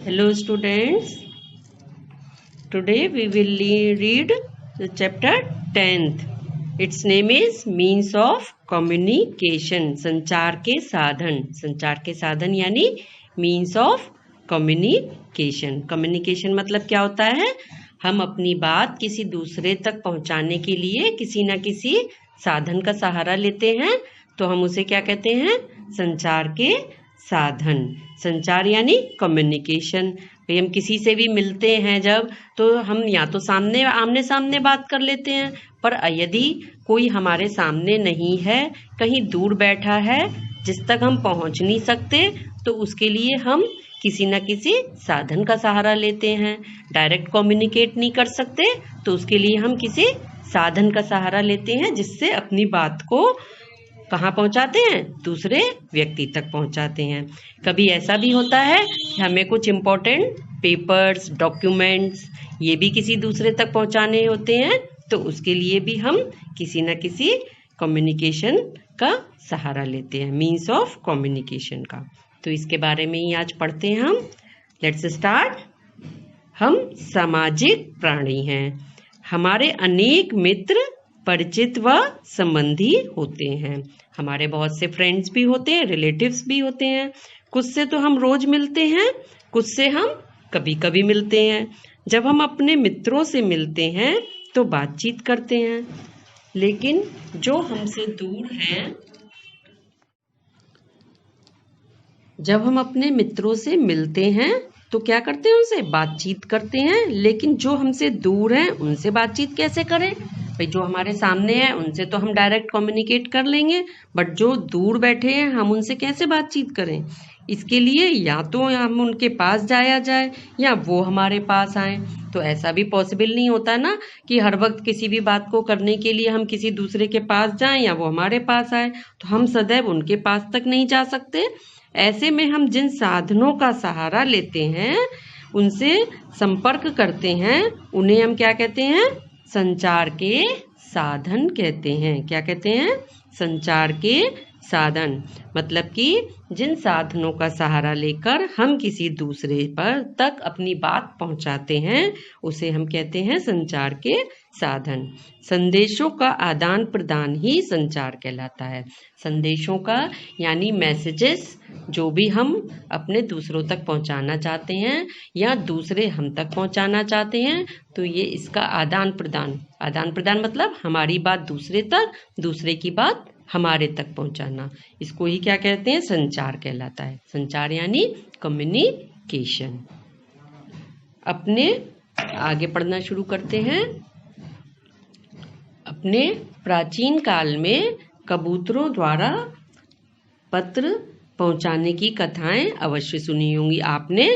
Hello students, today we will read the chapter 10th. Its name is Means of Communication. संचार के साधन. संचार के साधन यानी Means of Communication. Communication मतलब क्या होता है? हम अपनी बात किसी दूसरे तक पहुंचाने के लिए किसी न किसी साधन का सहारा लेते हैं, तो हम उसे क्या कहते हैं? संचार के साधन. संचार यानी कम्युनिकेशन. भाई हम किसी से भी मिलते हैं जब, तो हम या तो आमने सामने बात कर लेते हैं, पर यदि कोई हमारे सामने नहीं है, कहीं दूर बैठा है जिस तक हम पहुंच नहीं सकते, तो उसके लिए हम किसी न किसी साधन का सहारा लेते हैं. डायरेक्ट कम्युनिकेट नहीं कर सकते, तो उसके लिए हम किसी साधन का सहारा लेते हैं जिससे अपनी बात को कहाँ पहुंचाते हैं? दूसरे व्यक्ति तक पहुंचाते हैं. कभी ऐसा भी होता है कि हमें कुछ इम्पोर्टेंट पेपर्स, डॉक्यूमेंट्स ये भी किसी दूसरे तक पहुंचाने होते हैं, तो उसके लिए भी हम किसी न किसी कम्युनिकेशन का सहारा लेते हैं, मीन्स ऑफ कम्युनिकेशन का. तो इसके बारे में ही आज पढ़ते हैं हम. Let's start. हम सामाजिक प्राणी हैं. हमारे अनेक मित्र, परिचित व संबंधी होते हैं. हमारे बहुत से फ्रेंड्स भी होते हैं, रिलेटिव्स भी होते हैं. कुछ से तो हम रोज मिलते हैं, कुछ से हम कभी कभी मिलते हैं. जब हम अपने मित्रों से मिलते हैं तो बातचीत करते हैं, लेकिन जो हमसे दूर हैं, जब हम अपने मित्रों से मिलते हैं तो क्या करते हैं? उनसे बातचीत करते हैं. लेकिन जो हमसे दूर हैं उनसे बातचीत कैसे करें? भाई जो हमारे सामने है उनसे तो हम डायरेक्ट कम्युनिकेट कर लेंगे, बट जो दूर बैठे हैं हम उनसे कैसे बातचीत करें? इसके लिए या तो हम उनके पास जाया जाए या वो हमारे पास आए. तो ऐसा भी पॉसिबल नहीं होता ना कि हर वक्त किसी भी बात को करने के लिए हम किसी दूसरे के पास जाएं या वो हमारे पास आए. तो हम सदैव उनके पास तक नहीं जा सकते. ऐसे में हम जिन साधनों का सहारा लेते हैं, उनसे संपर्क करते हैं, उन्हें हम क्या कहते हैं? संचार के साधन कहते हैं. क्या कहते हैं? संचार के साधन. मतलब कि जिन साधनों का सहारा लेकर हम किसी दूसरे पर तक अपनी बात पहुंचाते हैं, उसे हम कहते हैं संचार के साधन. संदेशों का आदान प्रदान ही संचार कहलाता है. संदेशों का यानी मैसेजेस, जो भी हम अपने दूसरों तक पहुंचाना चाहते हैं या दूसरे हम तक पहुंचाना चाहते हैं, तो ये इसका आदान प्रदान. आदान प्रदान मतलब हमारी बात दूसरे तक, दूसरे की बात हमारे तक पहुंचाना. इसको ही क्या कहते हैं? संचार कहलाता है. संचार यानी कम्युनिकेशन. अपने आगे पढ़ना शुरू करते हैं. अपने प्राचीन काल में कबूतरों द्वारा पत्र पहुंचाने की कथाएं अवश्य सुनी होंगी आपने.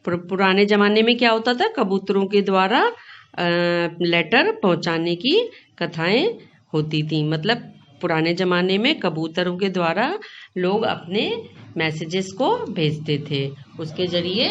पुराने जमाने में क्या होता था? कबूतरों के द्वारा लेटर पहुंचाने की कथाएं होती थी. मतलब पुराने ज़माने में कबूतरों के द्वारा लोग अपने मैसेजेस को भेजते थे, उसके जरिए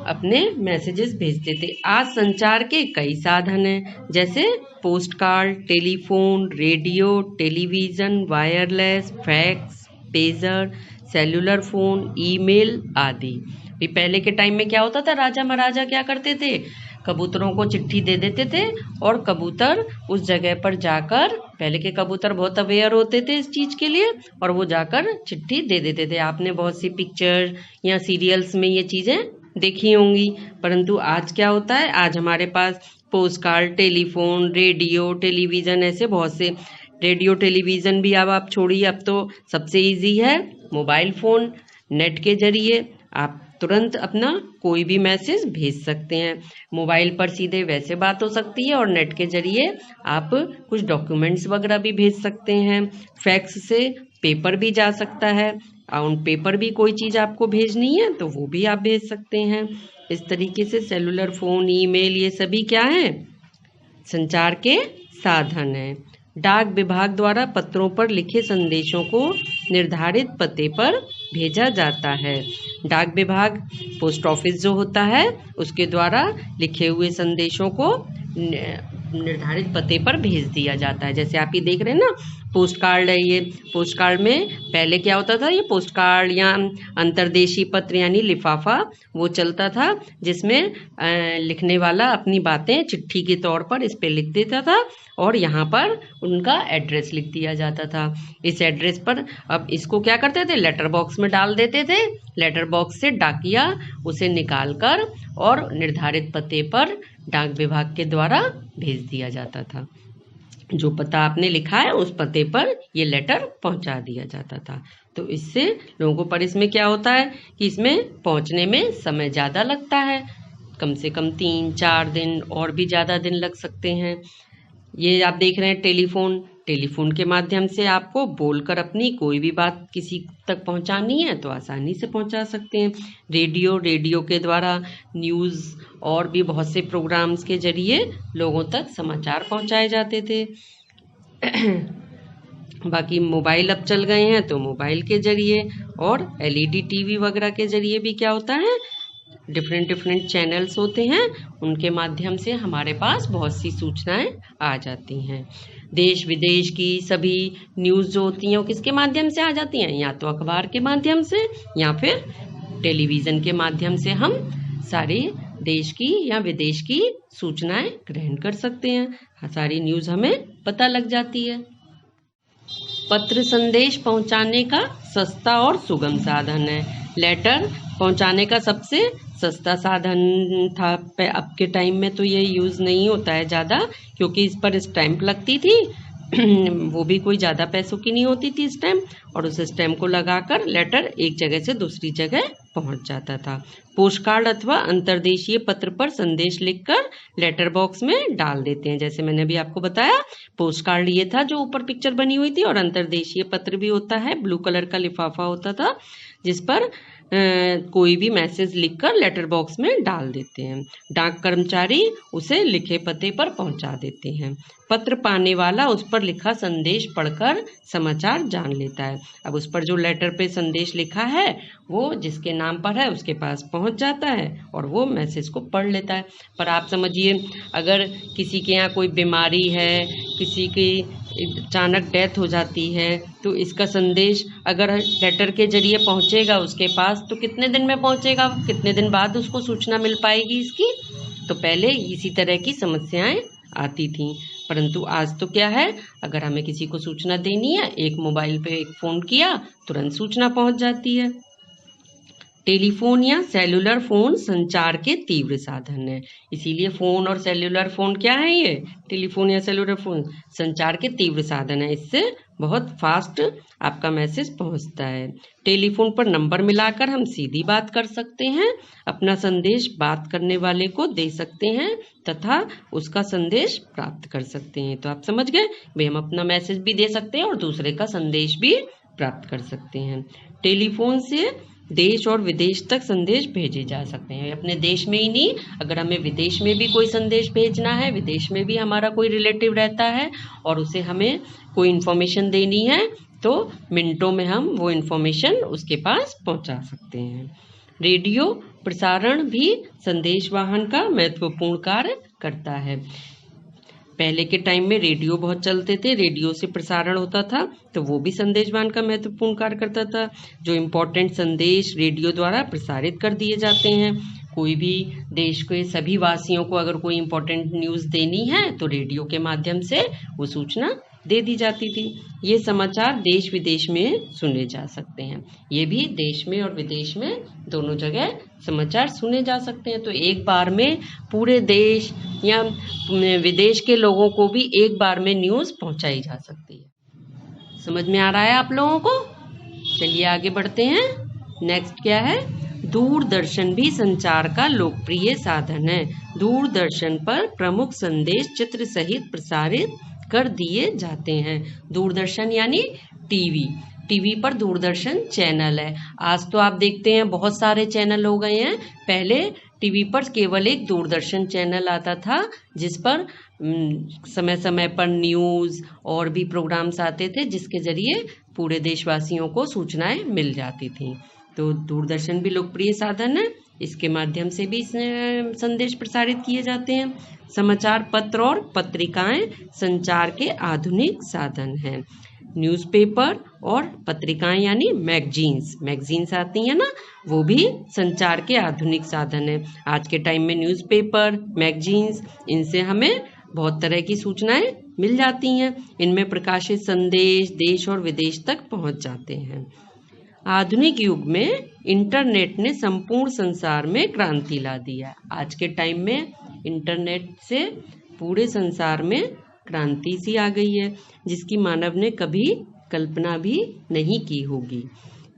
अपने मैसेजेस भेजते थे. आज संचार के कई साधन हैं, जैसे post card, telephone, radio, television, wireless, fax, pager, cellular phone, email आदि. पहले के टाइम में क्या होता था? राजा महाराजा क्या करते थे? कबूतरों को चिट्ठी दे देते थे और कबूतर उस जगह पर जाकर, पहले के कबूतर बहुत अवेयर होते थे इस चीज़ के लिए, और वो जाकर चिट्ठी दे देते थे. आपने बहुत सी पिक्चर या सीरियल्स में ये चीज़ें देखी होंगी. परंतु आज क्या होता है? आज हमारे पास post card, telephone, radio, television, ऐसे बहुत से. रेडियो टेलीविज़न भी अब आप छोड़िए, अब तो सबसे ईजी है मोबाइल फ़ोन. नेट के जरिए आप तुरंत अपना कोई भी मैसेज भेज सकते हैं. मोबाइल पर सीधे वैसे बात हो सकती है और नेट के जरिए आप कुछ डॉक्यूमेंट्स वगैरह भी भेज सकते हैं. फैक्स से पेपर भी जा सकता है, और पेपर भी कोई चीज़ आपको भेजनी है तो वो भी आप भेज सकते हैं. इस तरीके से सेलुलर फ़ोन, ईमेल, ये सभी क्या है? संचार के साधन हैं. डाक विभाग द्वारा पत्रों पर लिखे संदेशों को निर्धारित पते पर भेजा जाता है. डाक विभाग, पोस्ट ऑफिस जो होता है, उसके द्वारा लिखे हुए संदेशों को निर्धारित पते पर भेज दिया जाता है। जैसे आप ये देख रहे हैं ना, पोस्ट कार्ड है ये। पोस्ट कार्ड में पहले क्या होता था, ये पोस्ट कार्ड या अंतर्देशीय पत्र यानी लिफाफा वो चलता था, जिसमें लिखने वाला अपनी बातें चिट्ठी के तौर पर इस पे लिख देता था और यहाँ पर उनका एड्रेस लिख दिया जाता था। इस एड्रेस पर अब इसको क्या करते थे, लेटर बॉक्स में डाल देते थे। लेटर बॉक्स से डाकिया उसे निकाल कर और निर्धारित पते पर डाक विभाग के द्वारा भेज दिया जाता था। जो पता आपने लिखा है उस पते पर ये लेटर पहुंचा दिया जाता था। तो इससे लोगों को, पर इसमें क्या होता है कि इसमें पहुंचने में समय ज़्यादा लगता है, कम से कम 3-4 दिन और भी ज़्यादा दिन लग सकते हैं। ये आप देख रहे हैं टेलीफोन। टेलीफोन के माध्यम से आपको बोलकर अपनी कोई भी बात किसी तक पहुंचानी है तो आसानी से पहुंचा सकते हैं। रेडियो के द्वारा न्यूज़ और भी बहुत से प्रोग्राम्स के जरिए लोगों तक समाचार पहुंचाए जाते थे। बाकी मोबाइल अब चल गए हैं तो मोबाइल के जरिए और एलईडी टीवी वगैरह के जरिए भी क्या होता है, डिफरेंट चैनल्स होते हैं, उनके माध्यम से हमारे पास बहुत सी सूचनाएं आ जाती हैं। देश विदेश की सभी न्यूज़ जो होती हैं वो किसके माध्यम से आ जाती हैं, या तो अखबार के माध्यम से या फिर टेलीविज़न के माध्यम से हम सारे देश की या विदेश की सूचनाएं ग्रहण कर सकते हैं। सारी न्यूज़ हमें पता लग जाती है। पत्र संदेश पहुंचाने का सस्ता और सुगम साधन है। लेटर पहुंचाने का सबसे सस्ता साधन था। अब के टाइम में तो ये यूज़ नहीं होता है ज़्यादा, क्योंकि इस पर स्टैंप लगती थी। वो भी कोई ज़्यादा पैसों की नहीं होती थी स्टैंप, और उस स्टैंप को लगाकर लेटर एक जगह से दूसरी जगह पहुंच जाता था। पोस्ट कार्ड अथवा अंतर्देशीय पत्र पर संदेश लिखकर लेटर बॉक्स में डाल देते हैं। जैसे मैंने अभी आपको बताया, पोस्ट कार्ड ये था जो ऊपर पिक्चर बनी हुई थी, और अंतर्देशीय पत्र भी होता है, ब्लू कलर का लिफाफा होता था जिस पर कोई भी मैसेज लिखकर लेटर बॉक्स में डाल देते हैं। डाक कर्मचारी उसे लिखे पते पर पहुंचा देते हैं। पत्र पाने वाला उस पर लिखा संदेश पढ़कर समाचार जान लेता है। अब उस पर जो लेटर पे संदेश लिखा है वो जिसके नाम पर है उसके पास पहुंच जाता है और वो मैसेज को पढ़ लेता है। पर आप समझिए, अगर किसी के यहाँ कोई बीमारी है, किसी की अचानक डेथ हो जाती है, तो इसका संदेश अगर लेटर के जरिए पहुंचेगा उसके पास तो कितने दिन में पहुंचेगा, कितने दिन बाद उसको सूचना मिल पाएगी इसकी। तो पहले इसी तरह की समस्याएं आती थीं, परंतु आज तो क्या है, अगर हमें किसी को सूचना देनी है, एक मोबाइल पे एक फ़ोन किया तुरंत सूचना पहुंच जाती है। टेलीफोन या सेलुलर फ़ोन संचार के तीव्र साधन है। इसीलिए फ़ोन और सेलुलर फ़ोन क्या है, ये टेलीफोन या सेलुलर फ़ोन संचार के तीव्र साधन है। इससे बहुत फास्ट आपका मैसेज पहुंचता है। टेलीफोन पर नंबर मिलाकर हम सीधी बात कर सकते हैं, अपना संदेश बात करने वाले को दे सकते हैं तथा उसका संदेश प्राप्त कर सकते हैं। तो आप समझ गए भाई, हम अपना मैसेज भी दे सकते हैं और दूसरे का संदेश भी प्राप्त कर सकते हैं। टेलीफोन से देश और विदेश तक संदेश भेजे जा सकते हैं। अपने देश में ही नहीं, अगर हमें विदेश में भी कोई संदेश भेजना है, विदेश में भी हमारा कोई रिलेटिव रहता है और उसे हमें कोई इन्फॉर्मेशन देनी है, तो मिनटों में हम वो इन्फॉर्मेशन उसके पास पहुंचा सकते हैं। रेडियो प्रसारण भी संदेशवाहन का महत्वपूर्ण कार्य करता है। पहले के टाइम में रेडियो बहुत चलते थे, रेडियो से प्रसारण होता था, तो वो भी संदेशवाहन का महत्वपूर्ण कार्य करता था। जो इम्पोर्टेंट संदेश रेडियो द्वारा प्रसारित कर दिए जाते हैं। कोई भी देश के सभी वासियों को अगर कोई इम्पोर्टेंट न्यूज़ देनी है तो रेडियो के माध्यम से वो सूचना दे दी जाती थी। ये समाचार देश विदेश में सुने जा सकते हैं। ये भी देश में और विदेश में दोनों जगह समाचार सुने जा सकते हैं। तो एक बार में पूरे देश या विदेश के लोगों को भी एक बार में न्यूज़ पहुंचाई जा सकती है। समझ में आ रहा है आप लोगों को? चलिए आगे बढ़ते हैं। नेक्स्ट क्या है? दूरदर्शन भी संचार का लोकप्रिय साधन है। दूरदर्शन पर प्रमुख संदेश चित्र सहित प्रसारित कर दिए जाते हैं। दूरदर्शन यानी टीवी। टीवी पर दूरदर्शन चैनल है। आज तो आप देखते हैं बहुत सारे चैनल हो गए हैं। पहले टीवी पर केवल एक दूरदर्शन चैनल आता था जिस पर समय समय पर न्यूज़ और भी प्रोग्राम्स आते थे, जिसके जरिए पूरे देशवासियों को सूचनाएं मिल जाती थी। तो दूरदर्शन भी लोकप्रिय साधन है। इसके माध्यम से भी संदेश प्रसारित किए जाते हैं। समाचार पत्र और पत्रिकाएं संचार के आधुनिक साधन हैं। न्यूज़पेपर और पत्रिकाएं यानी मैगजीन्स आती हैं ना, वो भी संचार के आधुनिक साधन है। आज के टाइम में न्यूज़पेपर, मैगजीन्स, इनसे हमें बहुत तरह की सूचनाएं मिल जाती हैं। इनमें प्रकाशित संदेश देश और विदेश तक पहुंच जाते हैं। आधुनिक युग में इंटरनेट ने संपूर्ण संसार में क्रांति ला दी है। आज के टाइम में इंटरनेट से पूरे संसार में क्रांति सी आ गई है, जिसकी मानव ने कभी कल्पना भी नहीं की होगी।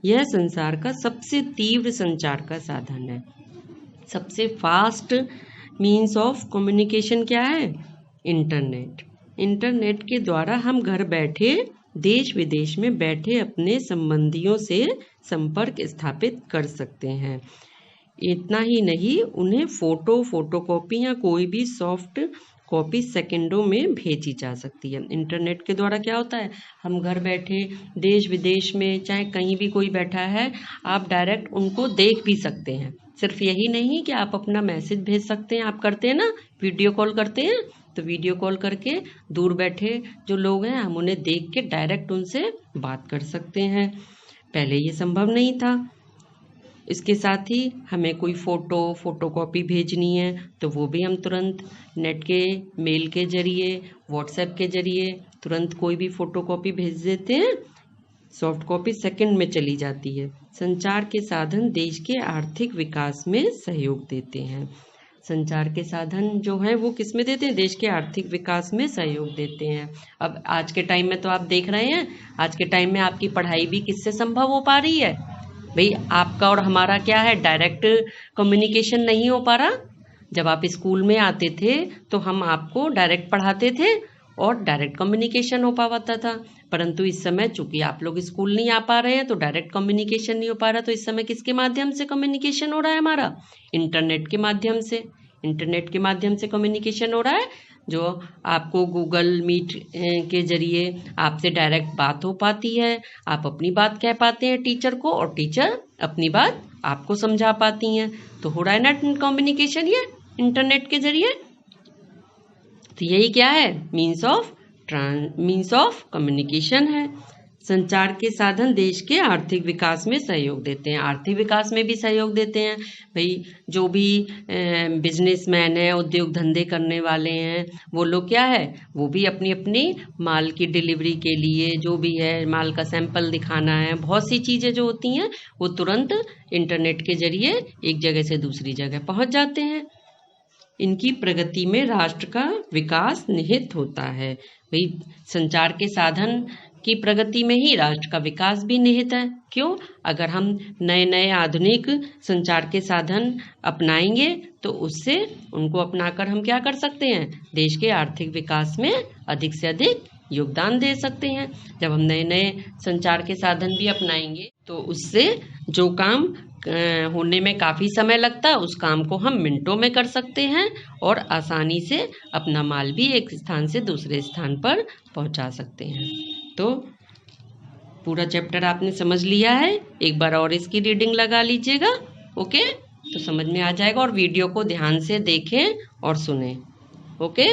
यह संसार का सबसे तीव्र संचार का साधन है। सबसे फास्ट मीन्स ऑफ कम्युनिकेशन क्या है? इंटरनेट। इंटरनेट के द्वारा हम घर बैठे देश विदेश में बैठे अपने संबंधियों से संपर्क स्थापित कर सकते हैं। इतना ही नहीं, उन्हें फोटोकॉपी या कोई भी सॉफ्ट कॉपी सेकंडों में भेजी जा सकती है। इंटरनेट के द्वारा क्या होता है, हम घर बैठे देश विदेश में चाहे कहीं भी कोई बैठा है, आप डायरेक्ट उनको देख भी सकते हैं। सिर्फ यही नहीं कि आप अपना मैसेज भेज सकते हैं, आप करते हैं ना, वीडियो कॉल करते हैं, तो वीडियो कॉल करके दूर बैठे जो लोग हैं हम उन्हें देख के डायरेक्ट उनसे बात कर सकते हैं। पहले ये संभव नहीं था। इसके साथ ही हमें कोई फोटोकॉपी भेजनी है तो वो भी हम तुरंत नेट के मेल के जरिए, व्हाट्सएप के जरिए तुरंत कोई भी फोटोकॉपी भेज देते हैं। सॉफ्ट कॉपी सेकंड में चली जाती है। संचार के साधन देश के आर्थिक विकास में सहयोग देते हैं। संचार के साधन जो हैं वो किस में देते हैं? देश के आर्थिक विकास में सहयोग देते हैं। अब आज के टाइम में तो आप देख रहे हैं, आज के टाइम में आपकी पढ़ाई भी किससे संभव हो पा रही है? भाई आपका और हमारा क्या है, डायरेक्ट कम्युनिकेशन नहीं हो पा रहा। जब आप स्कूल में आते थे तो हम आपको डायरेक्ट पढ़ाते थे और डायरेक्ट कम्युनिकेशन हो पाता था, परंतु इस समय चूंकि आप लोग स्कूल नहीं आ पा रहे हैं तो डायरेक्ट कम्युनिकेशन नहीं हो पा रहा। तो इस समय किसके माध्यम से कम्युनिकेशन हो रहा है हमारा? इंटरनेट के माध्यम से। इंटरनेट के माध्यम से कम्युनिकेशन हो रहा है, जो आपको गूगल मीट के जरिए आपसे डायरेक्ट बात हो पाती है। आप अपनी बात कह पाते हैं टीचर को और टीचर अपनी बात आपको समझा पाती हैं। तो हो रहा है ना कम्युनिकेशन ये इंटरनेट के जरिए। तो यही क्या है? मीन्स ऑफ कम्युनिकेशन है। संचार के साधन देश के आर्थिक विकास में सहयोग देते हैं। आर्थिक विकास में भी सहयोग देते हैं। भाई जो भी बिजनेसमैन है, उद्योग धंधे करने वाले हैं, वो लोग क्या है, वो भी अपनी अपनी माल की डिलीवरी के लिए जो भी है, माल का सैंपल दिखाना है, बहुत सी चीज़ें जो होती हैं वो तुरंत इंटरनेट के जरिए एक जगह से दूसरी जगह पहुंच जाते हैं। इनकी प्रगति में राष्ट्र का विकास निहित होता है। भाई संचार के साधन की प्रगति में ही राष्ट्र का विकास भी निहित है। क्यों? अगर हम नए नए आधुनिक संचार के साधन अपनाएंगे तो उससे उनको अपनाकर हम क्या कर सकते हैं? देश के आर्थिक विकास में अधिक से अधिक योगदान दे सकते हैं। जब हम नए नए संचार के साधन भी अपनाएंगे तो उससे जो काम होने में काफ़ी समय लगता है उस काम को हम मिनटों में कर सकते हैं और आसानी से अपना माल भी एक स्थान से दूसरे स्थान पर पहुंचा सकते हैं। तो पूरा चैप्टर आपने समझ लिया है। एक बार और इसकी रीडिंग लगा लीजिएगा, ओके? तो समझ में आ जाएगा। और वीडियो को ध्यान से देखें और सुनें, ओके?